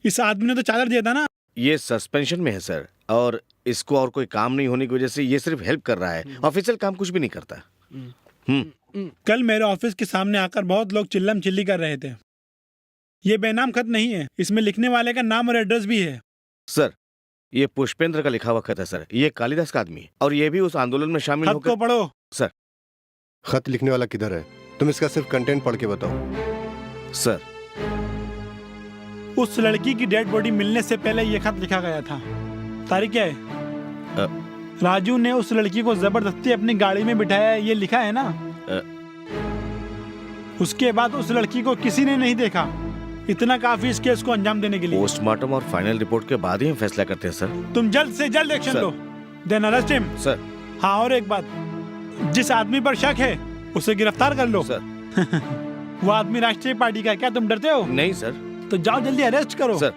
इस आदमी ने तो चादर दिया था ना। ये सस्पेंशन में है सर, और इसको और कोई काम नहीं होने की वजह से ये सिर्फ हेल्प कर रहा है, ऑफिशियल काम कुछ भी नहीं करता। कल मेरे ऑफिस के सामने आकर बहुत लोग चिल्लम चिल्ली कर रहे थे। ये बेनाम खत नहीं है, इसमें लिखने वाले का नाम और एड्रेस भी है। सर, ये पुष्पेंद्र का लिखा हुआ खत है सर। ये कालिदास का आदमी है और ये भी उस आंदोलन में शामिल खत होकर। को पढ़ो। सर। खत लिखने वाला किधर है? तुम इसका सिर्फ कंटेंट पढ़ के बताओ। सर, उस लड़की की डेड बॉडी मिलने से पहले ये खत लिखा गया था। तारीख क्या है? राजू ने उस लड़की को जबरदस्ती अपनी गाड़ी में बिठाया, ये लिखा है ना। उसके बाद उस लड़की को किसी ने नहीं देखा। इतना काफी इस केस को अंजाम देने के लिए। पोस्टमार्टम और फाइनल रिपोर्ट के बाद ही हम फैसला करते हैं सर। तुम जल्द से जल्द एक्शन लो। Then arrest him. सर। हाँ, और एक बात, जिस आदमी पर शक है उसे गिरफ्तार कर लो। सर। वो आदमी राष्ट्रीय पार्टी का, क्या तुम डरते हो? नहीं सर। तो जाओ जल्दी अरेस्ट करो। सर।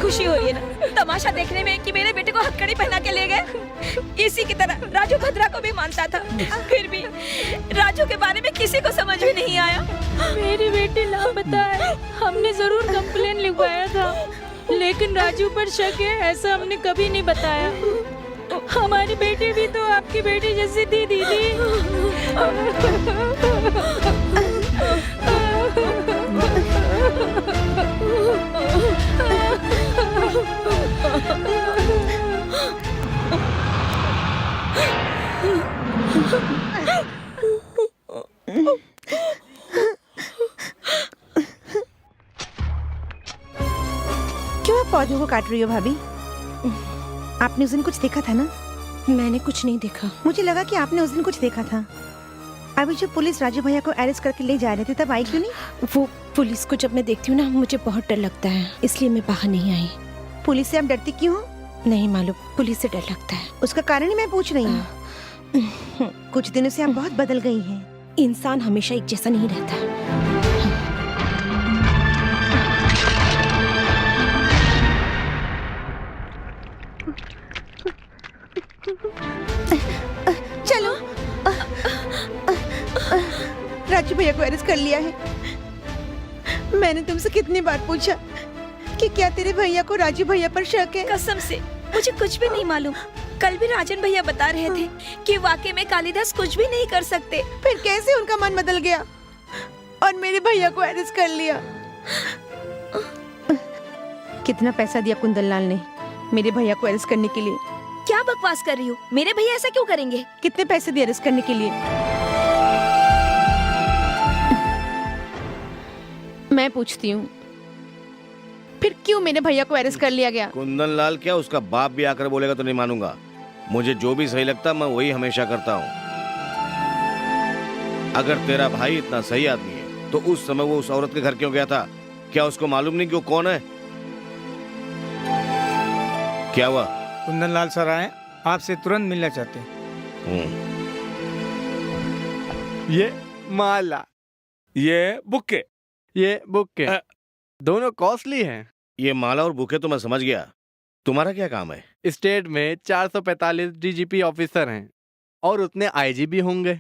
खुशी हो रही है ना तमाशा देखने में कि मेरे बेटे को हथकड़ी पहना के ले गए। इसी की तरह राजू भद्रा को भी मानता था, फिर भी राजू के बारे में किसी को समझ में नहीं आया। मेरी बेटी लापता है। हमने जरूर कंप्लेन लिखवाया था, लेकिन राजू पर शक है ऐसा हमने कभी नहीं बताया। हमारी बेटी भी तो आपकी बेटी जैसी थी दीदी। क्यों आप पौधों को काट रही हो भाभी? आपने उस दिन कुछ देखा था ना? मैंने कुछ नहीं देखा। मुझे लगा कि आपने उस दिन कुछ देखा था। अभी जब पुलिस राजू भैया को अरेस्ट करके ले जा रहे थे तब आई क्यों नहीं? वो पुलिस को जब मैं देखती हूँ ना मुझे बहुत डर लगता है, इसलिए मैं बाहर नहीं आई। पुलिस से आप डरती क्यों हो? नहीं मालूम, पुलिस से डर लगता है। उसका कारण ही मैं पूछ रही हूँ। कुछ दिनों से आप बहुत बदल गई हैं। इंसान हमेशा एक जैसा नहीं रहता। चलो। राजू भैया को अरेस्ट कर लिया है। मैंने तुमसे कितनी बार पूछा कि क्या तेरे भैया को राजू भैया पर शक है? कसम से मुझे कुछ भी नहीं मालूम। कल भी राजन भैया बता रहे थे कि वाकई में कालिदास कुछ भी नहीं कर सकते। फिर कैसे उनका मन बदल गया और मेरे भैया को अरेस्ट कर लिया? कितना पैसा दिया कुंदनलाल ने मेरे भैया को अरेस्ट करने के लिए? क्या बकवास कर रही हो? मेरे भैया ऐसा क्यों करेंगे? कितने पैसे दिए अरेस्ट करने के लिए? मैं पूछती हूँ, फिर क्यों मेरे भैया को अरेस्ट कर लिया गया? कुंदनलाल क्या, उसका बाप भी आकर बोलेगा तो नहीं मानूंगा। मुझे जो भी सही लगता मैं वही हमेशा करता हूँ। अगर तेरा भाई इतना सही आदमी है तो उस समय वो उस औरत के घर क्यों गया था? क्या उसको मालूम नहीं कि वो कौन है? क्या हुआ? कुंदनलाल सर आए, आपसे तुरंत मिलना चाहते हैं। ये माला, ये बुक्के, ये बुके दोनों कॉस्टली हैं। ये माला और बुके तो मैं समझ गया, तुम्हारा क्या काम है? स्टेट में 445 डीजीपी ऑफिसर हैं और उतने आईजीपी होंगे।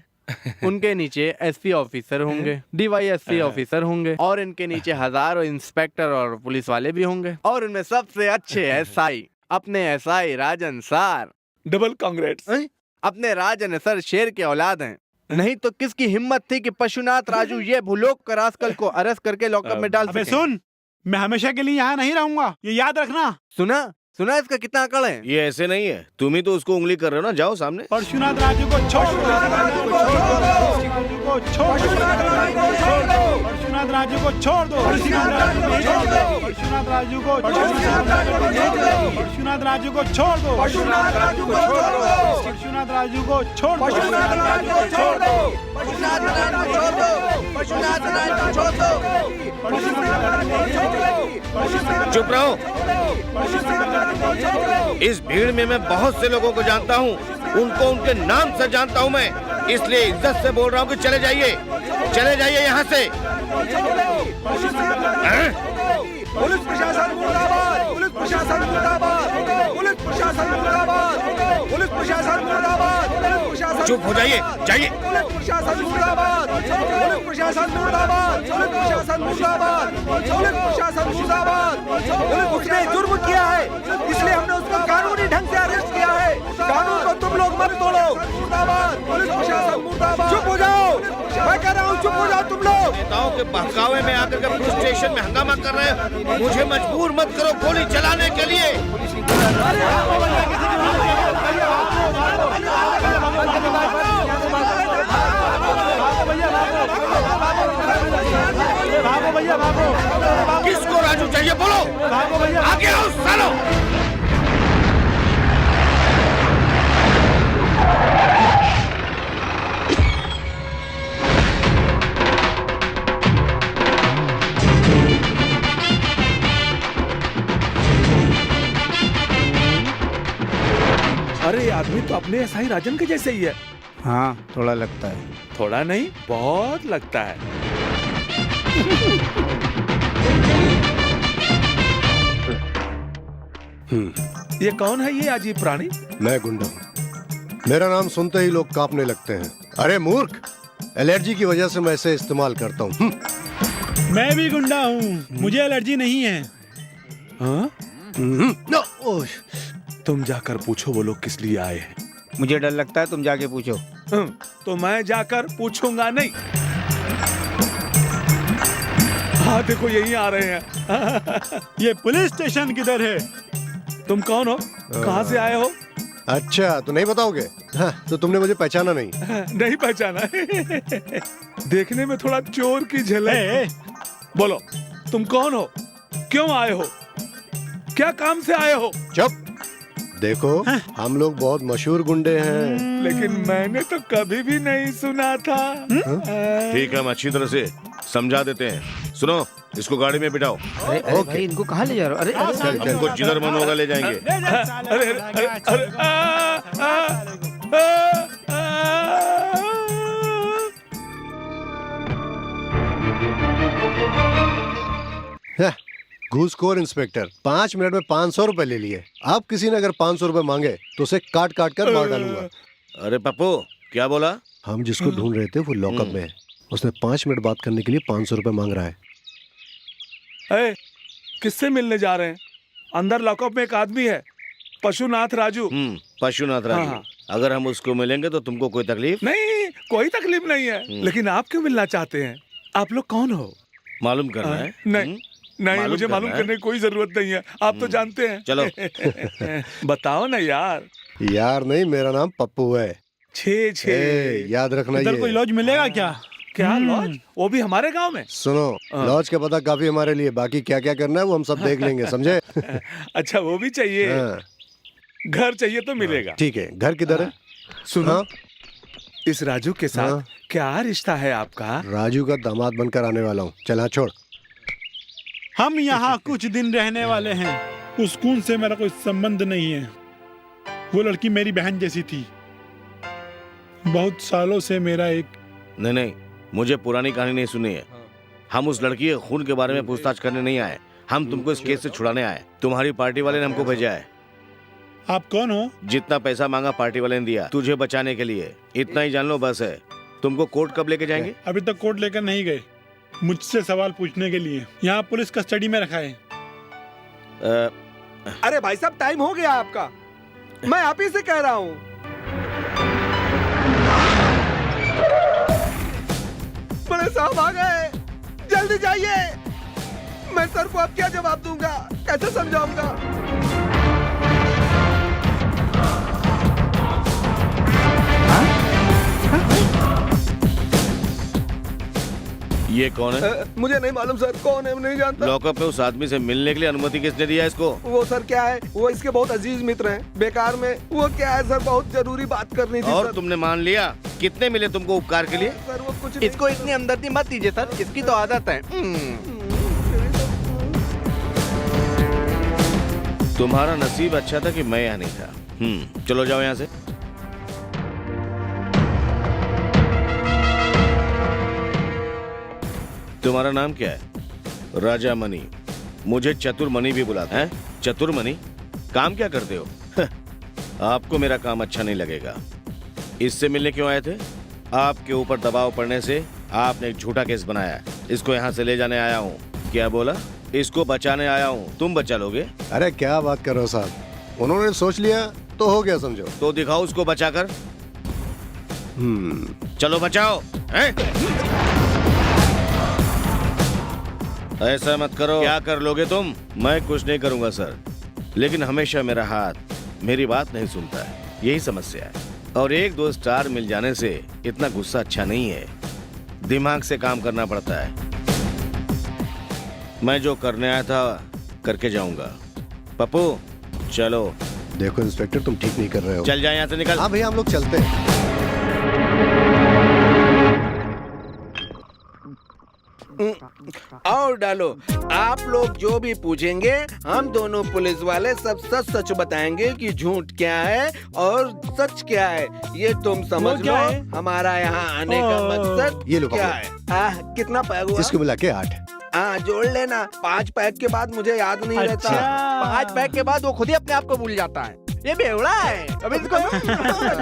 उनके नीचे एसपी ऑफिसर होंगे, डीवाईएसपी ऑफिसर होंगे और इनके नीचे हजारों इंस्पेक्टर और पुलिस वाले भी होंगे। और उनमें सबसे अच्छे एसआई अपने एसआई राजन सर। Double congrats. अपने राजन सर शेर के औलाद हैं। नहीं तो किसकी हिम्मत थी कि पशुनाथ राजू ये भूलोक का रास्कल को अरेस्ट करके लॉकअप में डाल अबे सके। सुन, मैं हमेशा के लिए यहाँ नहीं रहूंगा, ये याद रखना। सुना इसका कितना अकड़ है। ये ऐसे नहीं है, तुम ही तो उसको उंगली कर रहे हो ना। जाओ सामने। परशुनाथ राजू को छोड़ दो, परशुनाथ राजू को छोड़ दो, परशुनाथ राजू को छोड़ दो, परशुनाथ राजू को छोड़ दो, परशुनाथ राजू को छोड़ दो, परशुनाथ राजू को छोड़ दो, परशुनाथ राजू को छोड़ दो, परशुनाथ राजू को छोड़ दो, परशुनाथ राजू को छोड़ दो, परशुनाथ राजू को छोड़ दो। चुप रहो। इस भीड़ में मैं बहुत से लोगों को जानता हूँ, उनको उनके नाम से जानता हूँ मैं, इसलिए इज्जत से बोल रहा हूँ कि चले जाइए, चले जाइए यहाँ से। पुलिस प्रशासन मुर्दाबाद, पुलिस प्रशासन मुर्दाबाद, पुलिस प्रशासन मुर्दाबाद, पुलिस प्रशासन मुर्दाबाद, पुलिस प्रशासन। चुप हो जाइए, जाइए। पुलिस प्रशासन मुर्दाबाद, पुलिस प्रशासन मुर्दाबाद, पुलिस प्रशासन मुर्दाबाद, पुलिस प्रशासन मुर्दाबाद। उसने जुर्म किया है, इसलिए हमने उसको कानूनी ढंग से अरेस्ट किया है। कानून को तुम लोग मत तोड़ो। मुर्दाबाद, पुलिस प्रशासन मुर्दाबाद। चुप हो जाओ, मैं कह रहा हूँ चुप हो जाओ तुम लोग। नेताओं के बहकावे में आकर के पुलिस स्टेशन में हंगामा कर रहे हैं, मुझे मजबूर मत करो गोली चलाने के लिए। भागो भैया भागो। किसको राजू चाहिए बोलो, आगे आओ सालो। अरे ये आदमी तो अपने एसआई राजन के जैसे ही है। हाँ, थोड़ा लगता है। थोड़ा नहीं, बहुत लगता है। ये कौन है ये अजीब प्राणी? मैं गुंडा हूँ, मेरा नाम सुनते ही लोग कांपने लगते हैं। अरे मूर्ख, एलर्जी की वजह से मैं इसे इस्तेमाल करता हूँ। मैं भी गुंडा हूँ, मुझे एलर्जी नहीं है। हाँ? तुम जाकर पूछो वो लोग किस लिए आए हैं। मुझे डर लगता है, तुम जाके पूछो। तो मैं जाकर पूछूंगा नहीं। हाँ देखो यही आ रहे हैं। ये पुलिस स्टेशन किधर है? तुम कौन हो, कहाँ से आए हो? अच्छा, तो नहीं बताओगे? हाँ, तो तुमने मुझे पहचाना नहीं? नहीं पहचाना। देखने में थोड़ा चोर की झलक। बोलो तुम कौन हो, क्यों आए हो, क्या काम से आए हो? चुप। देखो, हम लोग बहुत मशहूर गुंडे हैं। लेकिन मैंने तो कभी भी नहीं सुना था। ठीक है, हम अच्छी तरह से समझा देते हैं। सुनो, इसको गाड़ी में बिठाओ। अरे भाई, इनको कहाँ ले जा रहे हो? अरे हमको जिधर मन होगा ले जाएंगे। अरे घूसखोर इंस्पेक्टर 5 मिनट में 500 रुपए ले लिए। अब किसी ने अगर 500 रुपए मांगे तो उसे काट काट कर मार डालूंगा। अरे पप्पू, क्या बोला? हम जिसको ढूंढ रहे थे वो लॉकअप में है। उसने 5 मिनट बात करने के लिए 500 रुपए मांग रहा है। किससे मिलने जा रहे हैं? अंदर लॉकअप में एक आदमी है, पशुनाथ राजू। पशुनाथ राजू। हाँ। अगर हम उसको मिलेंगे तो तुमको कोई तकलीफ? नहीं, कोई तकलीफ नहीं है। लेकिन आप क्यों मिलना चाहते हैं? आप लोग कौन हो? मालूम करना है? नहीं नहीं, मुझे मालूम करने की कोई जरूरत नहीं है, आप तो जानते हैं। चलो। बताओ ना यार। यार नहीं, मेरा नाम पप्पू है। याद रखना। इधर कोई लॉज मिलेगा क्या? क्या लॉज? वो भी हमारे गांव में? सुनो, लॉज का पता काफी हमारे लिए, बाकी क्या क्या करना है वो हम सब देख लेंगे, समझे? अच्छा, वो भी चाहिए? घर चाहिए तो मिलेगा। ठीक है, घर किधर है? सुनो, इस राजू के साथ क्या रिश्ता है आपका? राजू का दामाद बनकर आने वाला हूँ। चल हाँ, छोड़। हम यहाँ कुछ दिन रहने वाले हैं। उस खून से मेरा कोई संबंध नहीं है। वो लड़की मेरी बहन जैसी थी। बहुत सालों से मेरा एक। नहीं, मुझे पुरानी कहानी नहीं सुनी है। हम उस लड़की के खून के बारे में पूछताछ करने नहीं आए, हम तुमको इस केस से छुड़ाने आए। तुम्हारी पार्टी वाले ने हमको भेजा है। आप कौन हो? जितना पैसा मांगा पार्टी वाले ने दिया तुझे बचाने के लिए, इतना ही जान लो बस है। तुमको कोर्ट कब लेके जाएंगे? अभी तक कोर्ट लेकर नहीं गए, मुझसे सवाल पूछने के लिए। यहाँ पुलिस कस्टडी में रखा है। अरे भाई साहब टाइम हो गया आपका, मैं आप ही से कह रहा हूँ। बड़े साहब आ गए, जल्दी जाइए। मैं सर को अब क्या जवाब दूंगा, कैसे समझाऊंगा? ये कौन है? मुझे नहीं मालूम सर, कौन है नहीं जानता। लॉकअप में उस आदमी से मिलने के लिए अनुमति किसने दिया इसको? वो सर क्या है, वो इसके बहुत अजीज मित्र हैं। बेकार में वो क्या है सर, बहुत जरूरी बात करनी थी। और सर। तुमने मान लिया? कितने मिले तुमको उपकार के लिए? सर वो कुछ इसको इतनी हमदर्दी मत दीजिए सर, इसकी तो आदत है। तुम्हारा नसीब अच्छा था कि मैं यहाँ नहीं था। चलो जाओ यहाँ से। तुम्हारा नाम क्या है? राजा मनी। मुझे चतुर मनी भी बुलाते हैं। चतुर मनी, काम क्या करते हो? आपको मेरा काम अच्छा नहीं लगेगा। इससे मिलने क्यों आए थे? आपके ऊपर दबाव पड़ने से आपने एक झूठा केस बनाया। इसको यहाँ से ले जाने आया हूँ। क्या बोला? इसको बचाने आया हूँ। तुम बचा लोगे? अरे क्या बात कर रहे हो साहब, उन्होंने सोच लिया तो हो गया समझो। तो दिखाओ उसको बचाकर। चलो बचाओ। ऐसा मत करो। क्या कर लोगे तुम? मैं कुछ नहीं करूंगा सर, लेकिन हमेशा मेरा हाथ मेरी बात नहीं सुनता है, यही समस्या है। और एक दो स्टार मिल जाने से इतना गुस्सा अच्छा नहीं है, दिमाग से काम करना पड़ता है। मैं जो करने आया था करके जाऊंगा। पप्पू चलो। देखो इंस्पेक्टर, तुम ठीक नहीं कर रहे हो। चल जाए यहाँ से, निकल। हाँ भैया हम लोग चलते हैं। और डालो। आप लोग जो भी पूछेंगे हम दोनों पुलिस वाले सब सच सच बताएंगे कि झूठ क्या है और सच क्या है। ये तुम समझ लो हमारा यहाँ आने का मकसद ये लो क्या है। कितना पैक हुआ? इसको मिला के 8। हाँ जोड़ लेना। 5 पैक के बाद मुझे याद नहीं रहता। 5 पैक के बाद वो खुद ही अपने आप को भूल जाता है। ये बेवड़ा है। अब इसको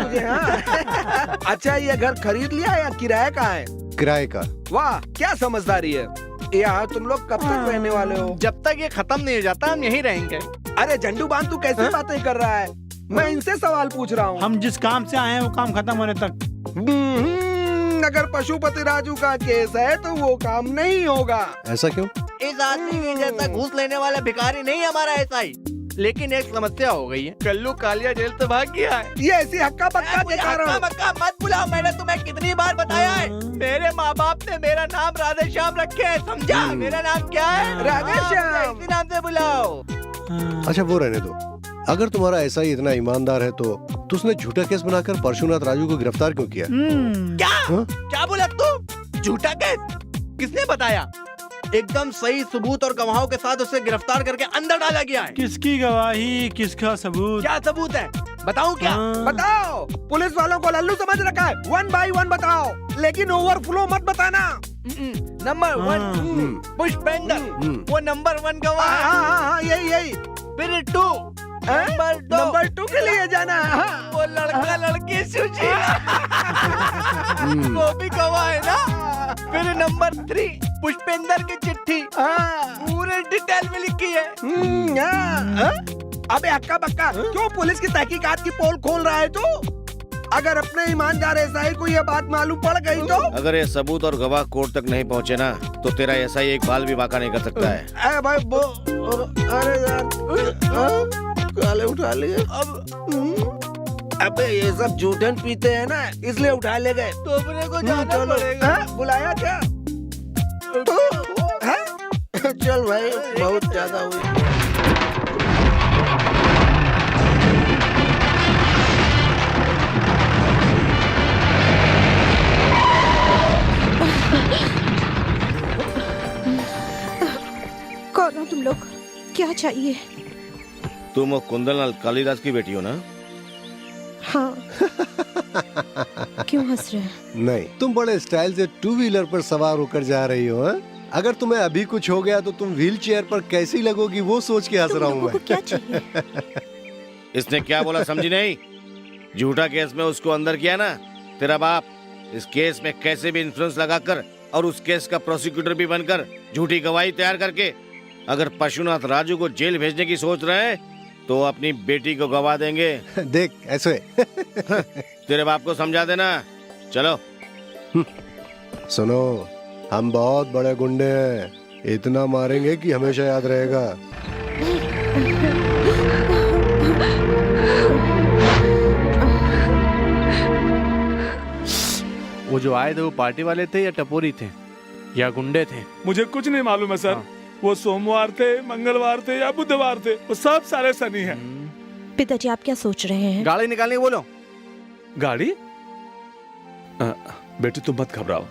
मुझे हाँ। अच्छा ये घर खरीद लिया या किराए का है? किराए का। वाह क्या समझदारी है। यहाँ तुम लोग कब तक रहने वाले हो? जब तक ये खत्म नहीं हो जाता हम यहीं रहेंगे। अरे झंडू बांध तू कैसी बातें कर रहा है? मैं इनसे सवाल पूछ रहा हूँ। हम जिस काम से आए हैं वो काम खत्म होने तक। अगर पशुपति राजू का केस है तो वो काम नहीं होगा। ऐसा क्यों? इस आदमी के जैसा घूस लेने वाला भिखारी नहीं हमारा ऐसा ही। लेकिन एक समस्या हो गई है, कल्लू कालिया जेल से भाग गया है। ये ऐसी हक्का बक्का दिखा रहा हूँ। मत बुलाओ, मैंने तुम्हें कितनी बार बताया है। मेरे माँ बाप ने मेरा नाम राधे श्याम रखे है, समझा? मेरा नाम क्या है? राधे श्याम। इसी नाम से बुलाओ। अच्छा वो रहने दो। अगर तुम्हारा ऐसा ही इतना ईमानदार है तो उसने झूठा केस बनाकर परशुनाथ राजू को गिरफ्तार क्यों किया? क्या बोला तू? झूठा केस? किसने बताया? एकदम सही सबूत और गवाहों के साथ उसे गिरफ्तार करके अंदर डाला गया है। किसकी गवाही, किसका सबूत? क्या सबूत है? बताऊं क्या? बताओ। पुलिस वालों को लल्लू समझ रखा है। 1 by 1 बताओ, लेकिन ओवरफ्लो मत बताना। नंबर 1 पुष्पेंद्र, वो नंबर 1 गवाह है। हाँ यही। फिर 2 नंबर 2 के लिए जाना। वो लड़का लड़की सूची वो भी गवाह है ना। फिर नंबर 3 पुष्पेंद्र की चिट्ठी पूरे डिटेल में लिखी है। अबे हक्का बक्का क्यों पुलिस की तहकीकात की पोल खोल रहा है तू? अगर अपने ईमानदार एसआई को ये बात मालूम पड़ गई तो? अगर ये सबूत और गवाह कोर्ट तक नहीं पहुँचे ना तो तेरा एसआई एक बाल भी बाका नहीं कर सकता है। अरे भाई अरे यार काले उठा लिए। अबे ये सब जूठन पीते हैं ना इसलिए उठा ले गए। तो अपने को जाना पड़ेगा। बुलाया क्या? चल भाई बहुत ज्यादा हुई। कौन हो तुम लोग? क्या चाहिए? तुम वो कुंदनलाल कालीदास की बेटी हो ना? हाँ। क्यों हंस रहे हैं? नहीं, तुम बड़े स्टाइल से 2 व्हीलर पर सवार होकर जा रही हो। अगर तुम्हें अभी कुछ हो गया तो तुम व्हील चेयर पर कैसी लगोगी वो सोच के हंस तुम रहा हूँ लोगों को मैं। क्या चाहिए? इसने क्या बोला समझी नहीं? झूठा केस में उसको अंदर किया ना तेरा बाप। इस केस में कैसे भी इन्फ्लुएंस लगाकर और उस केस का प्रोसिक्यूटर भी बनकर झूठी गवाही तैयार करके अगर पशुनाथ राजू को जेल भेजने की सोच रहे हैं तो अपनी बेटी को गवा देंगे। देख ऐसे। तेरे बाप को समझा देना। चलो। सुनो, हम बहुत बड़े गुंडे हैं, इतना मारेंगे कि हमेशा याद रहेगा। वो जो आए थे वो पार्टी वाले थे या टपोरी थे या गुंडे थे? मुझे कुछ नहीं मालूम है सर। हाँ। वो सोमवार थे, मंगलवार थे या बुधवार थे, वो सब सारे सनी हैं। पिताजी आप क्या सोच रहे हैं? गाड़ी निकालने बोलो। गाड़ी? बेटी तुम मत घबराओ,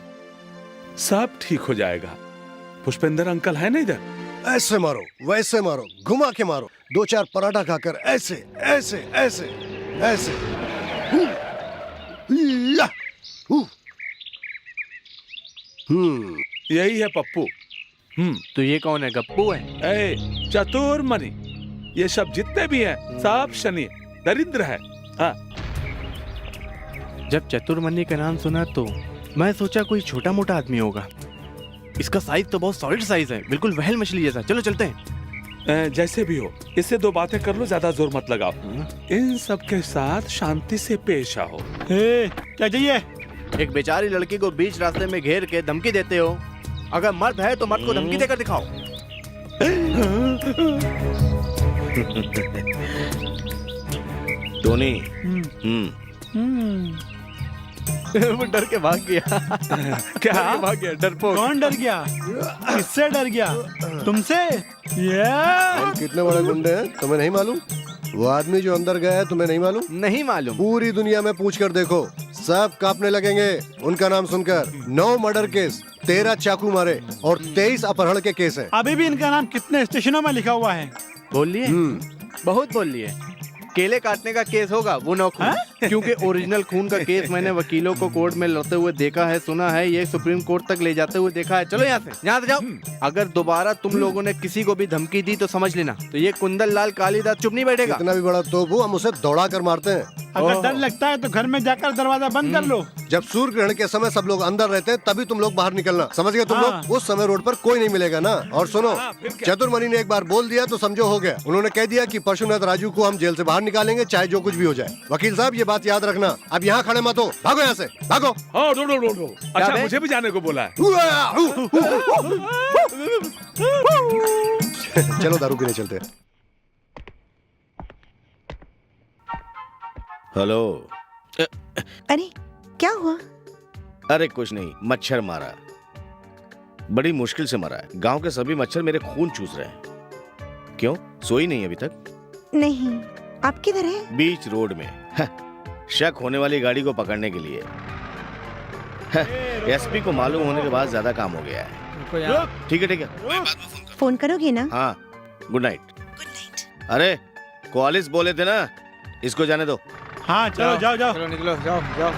सब ठीक हो जाएगा। पुष्पेंद्र अंकल है ना इधर? ऐसे मारो, वैसे मारो, घुमा के मारो, 2-4 पराठा खाकर ऐसे ऐसे ऐसे ऐसे। या! यही है पप्पू। तो ये कौन है? गप्पू है? ए, चतुर मणि, ये सब जितने भी हैं सब शनि दरिद्र है। हाँ। जब चतुर्मनी का नाम सुना तो मैं सोचा कोई छोटा मोटा आदमी होगा। इसका साइज तो बहुत सॉलिड साइज है, बिल्कुल वहल मछली जैसा। चलो चलते हैं। जैसे भी हो, इससे 2 बातें कर लो, ज्यादा जोर मत लगाओ। इन सब के साथ शांति से पेश आओ। क्या चाहिए? एक बेचारी लड़की को बीच रास्ते में घेर के धमकी देते हो। अगर मर्द है तो मर्द को धमकी देकर दिखाओ। टोनी। वो डर के भाग गया। क्या भाग गया? डरपोक। कौन डर गया? किससे डर गया? तुमसे? हम कितने बड़े गुंडे हैं तुम्हें नहीं मालूम? वो आदमी जो अंदर गया है तुम्हें नहीं मालूम? नहीं मालूम। पूरी दुनिया में पूछ कर देखो, सब कांपने लगेंगे उनका नाम सुनकर। 9 मर्डर केस, 13 चाकू मारे और 23 अपहरण के केस हैं। अभी भी इनका नाम कितने स्टेशनों में लिखा हुआ है? बोल लिए? बहुत बोल लिए। केले काटने का केस होगा वो 9 खून, क्योंकि ओरिजिनल खून का केस मैंने वकीलों को कोर्ट में लड़ते हुए देखा है, सुना है, ये सुप्रीम कोर्ट तक ले जाते हुए देखा है। चलो यहाँ से जाओ। अगर दोबारा तुम लोगों ने किसी को भी धमकी दी तो समझ लेना, तो ये कुंदन लाल कालीदास चुप नहीं बैठेगा। इतना भी बड़ा तोप हो, हम उसे दौड़ा कर मारते हैं। अगर डर लगता है तो घर में जाकर दरवाजा बंद कर लो। जब सूर्य ग्रहण के समय सब लोग अंदर रहते हैं तभी तुम लोग बाहर निकलना, समझ गए तुम लोग? उस समय रोड पर कोई नहीं मिलेगा ना। और सुनो, चतुर्मणि ने एक बार बोल दिया तो समझो हो गया। उन्होंने कह दिया कि पशुनाथ राजू को हम जेल से बाहर निकालेंगे, चाहे जो कुछ भी हो जाए। वकील साहब ये बात याद रखना। अब यहाँ खड़े मत हो, भागो यहाँ से, भागो। ढूंढो। अच्छा, मुझे भी जाने को बोला है। चलो दारू पीने चलते हैं। हेलो। अरे क्या हुआ? अरे कुछ नहीं, मच्छर मारा, बड़ी मुश्किल से मरा है। गांव के सभी मच्छर मेरे खून चूस रहे हैं। क्यों, सोई नहीं अभी तक? नहीं, आप किधर हैं? बीच रोड में। शक होने वाली गाड़ी को पकड़ने के लिए। एसपी को मालूम होने के बाद ज्यादा काम हो गया है। ठीक है। फोन करोगे ना? हाँ, गुड नाइट। अरे कॉलेज बोले थे ना, इसको जाने दो। हाँ चलो, जाओ। चलो निकलो, जाओ।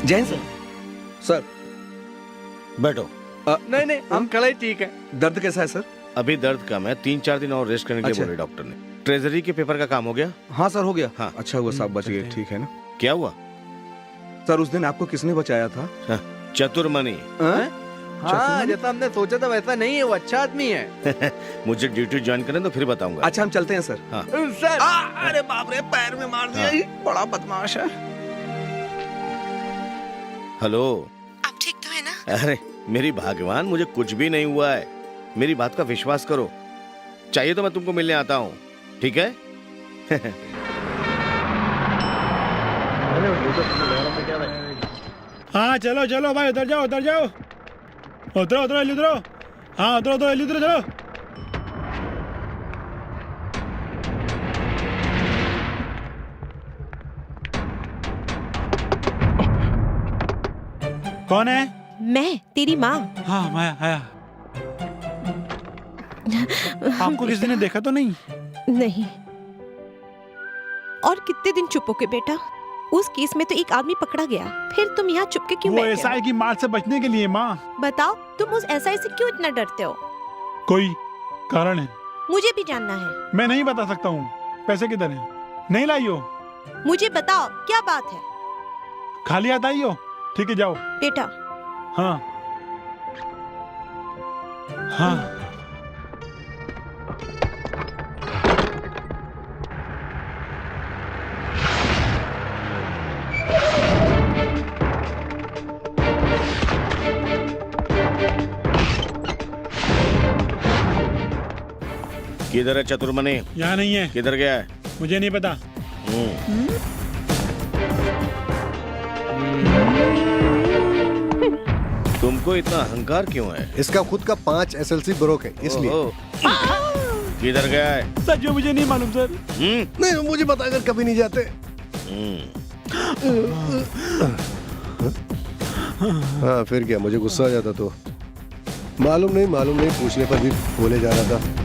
जैन सर। सर बैठो। नहीं नहीं हम खड़े ठीक है। दर्द कैसा है सर? अभी दर्द कम है, 3-4 दिन और रेस्ट करने के लिए बोले डॉक्टर ने। ट्रेजरी के पेपर का काम हो गया? हाँ सर हो गया। हाँ। अच्छा हुआ साहब बच गए, ठीक है ना? क्या हुआ सर उस दिन आपको किसने बचाया था? चतुर्मणि। हाँ जैसा हमने सोचा था वैसा नहीं है, वो अच्छा आदमी है। मुझे ड्यूटी ज्वाइन करें तो फिर बताऊंगा। अच्छा हम चलते हैं सर। हाँ। सर अरे बाप रे पैर में मार दिया, ये बड़ा बदमाश है। हेलो, आप ठीक तो है ना? अरे मेरी भाग्यवान, मुझे कुछ भी नहीं हुआ है, मेरी बात का विश्वास करो। चाहिए तो मैं तुमको मिलने आता हूँ, ठीक है? हाँ चलो चलो भाई, उधर जाओ उधर जाओ, उधरो उधरो उधरो, हाँ उधरो उधरो उधरो चलो। कौन है? मैं तेरी माँ। हाँ मैं आया। आपको किसी ने देखा तो नहीं? नहीं। और कितने दिन चुप हो के बेटा? उस केस में तो एक आदमी पकड़ा गया, फिर तुम यहाँ चुपके क्यों वो बैठे हो? एसआई की मार से बचने के लिए। माँ बताओ, तुम उस एसआई से क्यों इतना डरते हो? कोई कारण है? मुझे भी जानना है। मैं नहीं बता सकता हूँ। पैसे किधर हैं? नहीं लाई हो? मुझे बताओ क्या बात है? खाली हाथ आई हो? ठीक है जाओ। बेटा हाँ हाँ किधर है चतुर्मणि? यहाँ नहीं है। किधर गया है? मुझे नहीं पता। तुमको इतना अहंकार क्यों है? इसका खुद का 5 SLC ब्रोक है इसलिए। ओहो। किधर गया है? सच में मुझे नहीं मालूम सर। नहीं मुझे बताकर कभी नहीं जाते। हाँ फिर क्या, मुझे गुस्सा आ जाता तो। मालूम नहीं पूछने पर भी बोले जा रहा था।